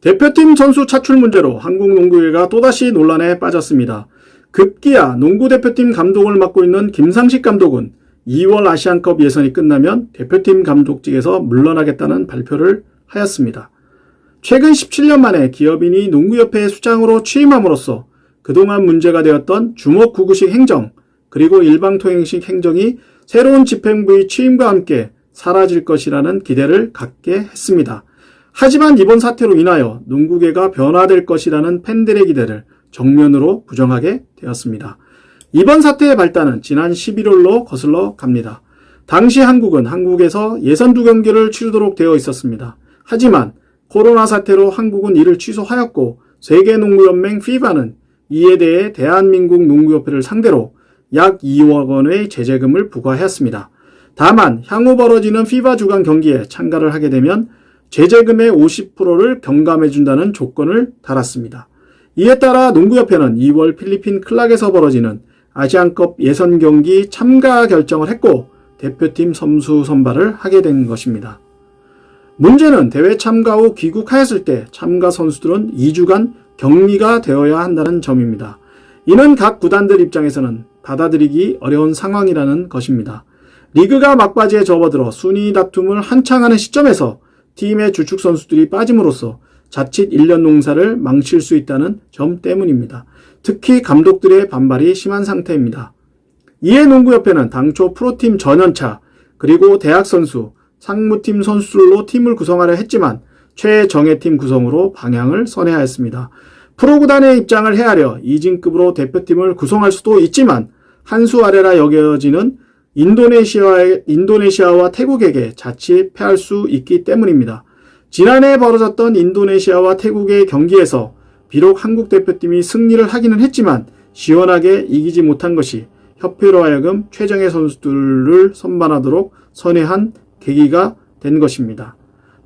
대표팀 선수 차출 문제로 한국 농구계가 또다시 논란에 빠졌습니다. 급기야 농구 대표팀 감독을 맡고 있는 김상식 감독은 2월 아시안컵 예선이 끝나면 대표팀 감독직에서 물러나겠다는 발표를 하였습니다. 최근 17년 만에 기업인이 농구협회의 수장으로 취임함으로써 그동안 문제가 되었던 주먹구구식 행정 그리고 일방통행식 행정이 새로운 집행부의 취임과 함께 사라질 것이라는 기대를 갖게 했습니다. 하지만 이번 사태로 인하여 농구계가 변화될 것이라는 팬들의 기대를 정면으로 부정하게 되었습니다. 이번 사태의 발단은 지난 11월로 거슬러 갑니다. 당시 한국은 한국에서 예선 2경기를 치르도록 되어 있었습니다. 하지만 코로나 사태로 한국은 이를 취소하였고 세계농구연맹 FIBA는 이에 대해 대한민국 농구협회를 상대로 약 2억 원의 제재금을 부과했습니다. 다만 향후 벌어지는 FIBA 주간 경기에 참가를 하게 되면 제재금의 50%를 경감해준다는 조건을 달았습니다. 이에 따라 농구협회는 2월 필리핀 클락에서 벌어지는 아시안컵 예선 경기 참가 결정을 했고 대표팀 선수 선발을 하게 된 것입니다. 문제는 대회 참가 후 귀국하였을 때 참가 선수들은 2주간 격리가 되어야 한다는 점입니다. 이는 각 구단들 입장에서는 받아들이기 어려운 상황이라는 것입니다. 리그가 막바지에 접어들어 순위 다툼을 한창 하는 시점에서 팀의 주축 선수들이 빠짐으로써 자칫 1년 농사를 망칠 수 있다는 점 때문입니다. 특히 감독들의 반발이 심한 상태입니다. 이에 농구협회는 당초 프로팀 전연차 그리고 대학 선수, 상무팀 선수들로 팀을 구성하려 했지만 최정예팀 구성으로 방향을 선회하였습니다. 프로구단의 입장을 헤아려 이진급으로 대표팀을 구성할 수도 있지만 한 수 아래라 여겨지는 인도네시아와 태국에게 자칫 패할 수 있기 때문입니다. 지난해 벌어졌던 인도네시아와 태국의 경기에서 비록 한국 대표팀이 승리를 하기는 했지만 시원하게 이기지 못한 것이 협회로 하여금 최정예 선수들을 선발하도록 선회한 계기가 된 것입니다.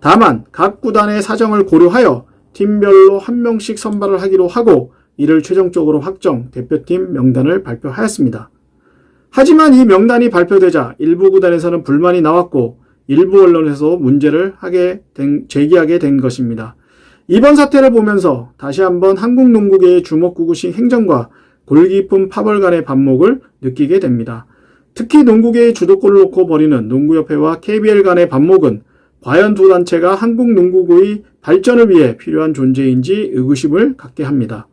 다만 각 구단의 사정을 고려하여 팀별로 한 명씩 선발을 하기로 하고 이를 최종적으로 확정 대표팀 명단을 발표하였습니다. 하지만 이 명단이 발표되자 일부 구단에서는 불만이 나왔고 일부 언론에서 문제를 제기하게 된 것입니다. 이번 사태를 보면서 다시 한번 한국 농구계의 주먹구구식 행정과 골깊은 파벌 간의 반목을 느끼게 됩니다. 특히 농구계의 주도권을 놓고 벌이는 농구협회와 KBL 간의 반목은 과연 두 단체가 한국 농구계의 발전을 위해 필요한 존재인지 의구심을 갖게 합니다.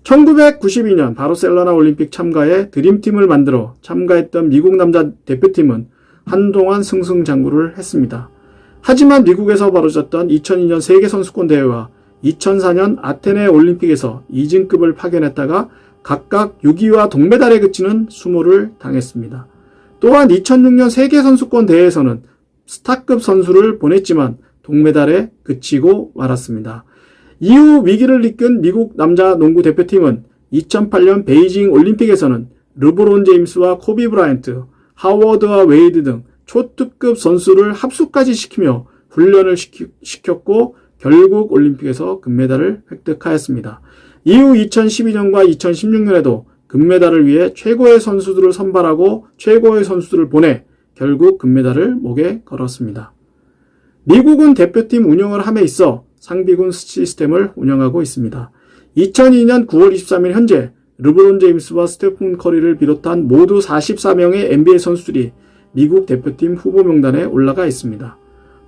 1992년 바르셀로나 올림픽 참가에 드림팀을 만들어 참가했던 미국 남자 대표팀은 한동안 승승장구를 했습니다. 하지만 미국에서 벌어졌던 2002년 세계선수권 대회와 2004년 아테네 올림픽에서 이진급을 파견했다가 각각 6위와 동메달에 그치는 수모를 당했습니다. 또한 2006년 세계선수권 대회에서는 스타급 선수를 보냈지만 동메달에 그치고 말았습니다. 이후 위기를 이끈 미국 남자 농구 대표팀은 2008년 베이징 올림픽에서는 르브론 제임스와 코비 브라이언트, 하워드와 웨이드 등 초특급 선수를 합숙까지 시키며 훈련을 시켰고 결국 올림픽에서 금메달을 획득하였습니다. 이후 2012년과 2016년에도 금메달을 위해 최고의 선수들을 선발하고 최고의 선수들을 보내 결국 금메달을 목에 걸었습니다. 미국은 대표팀 운영을 함에 있어 상비군 시스템을 운영하고 있습니다. 2002년 9월 23일 현재 르브론 제임스와 스테픈 커리를 비롯한 모두 44명의 NBA 선수들이 미국 대표팀 후보 명단에 올라가 있습니다.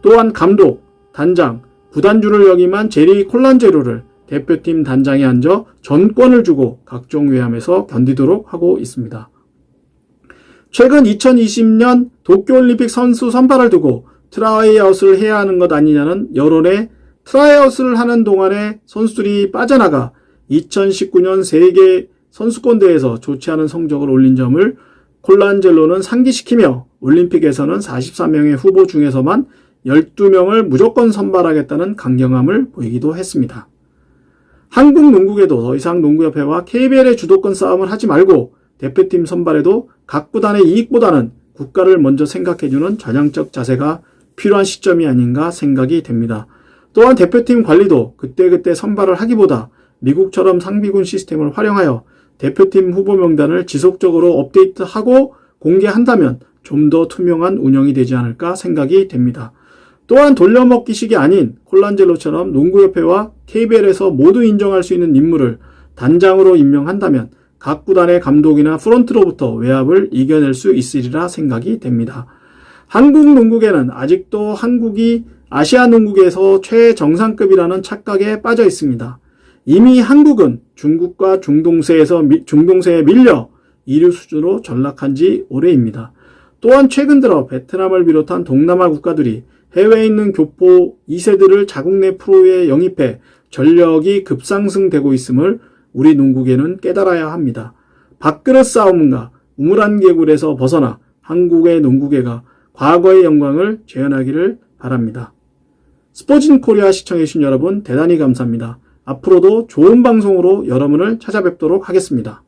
또한 감독, 단장, 구단주를 역임한 제리 콜란제로를 대표팀 단장에 앉아 전권을 주고 각종 외함에서 견디도록 하고 있습니다. 최근 2020년 도쿄올림픽 선수 선발을 두고 트라이아웃을 해야 하는 것 아니냐는 여론에 트라이아웃을 하는 동안에 선수들이 빠져나가 2019년 세계 선수권대회에서 좋지 않은 성적을 올린 점을 콜란젤로는 상기시키며 올림픽에서는 44명의 후보 중에서만 12명을 무조건 선발하겠다는 강경함을 보이기도 했습니다. 한국 농구계도 더 이상 농구협회와 KBL의 주도권 싸움을 하지 말고 대표팀 선발에도 각 구단의 이익보다는 국가를 먼저 생각해주는 전향적 자세가 필요한 시점이 아닌가 생각이 됩니다. 또한 대표팀 관리도 그때그때 선발을 하기보다 미국처럼 상비군 시스템을 활용하여 대표팀 후보 명단을 지속적으로 업데이트하고 공개한다면 좀 더 투명한 운영이 되지 않을까 생각이 됩니다. 또한 돌려먹기식이 아닌 콜란젤로처럼 농구협회와 KBL에서 모두 인정할 수 있는 인물을 단장으로 임명한다면 각 구단의 감독이나 프런트로부터 외압을 이겨낼 수 있으리라 생각이 됩니다. 한국 농구계는 아직도 한국이 아시아 농구계에서 최정상급이라는 착각에 빠져 있습니다. 이미 한국은 중국과 중동세에 밀려 2류 수준으로 전락한 지 오래입니다. 또한 최근 들어 베트남을 비롯한 동남아 국가들이 해외에 있는 교포 2세들을 자국 내 프로에 영입해 전력이 급상승되고 있음을 우리 농구계는 깨달아야 합니다. 밥그릇 싸움과 우물안 개굴에서 벗어나 한국의 농구계가 과거의 영광을 재현하기를 바랍니다. 스포진 코리아 시청해주신 여러분 대단히 감사합니다. 앞으로도 좋은 방송으로 여러분을 찾아뵙도록 하겠습니다.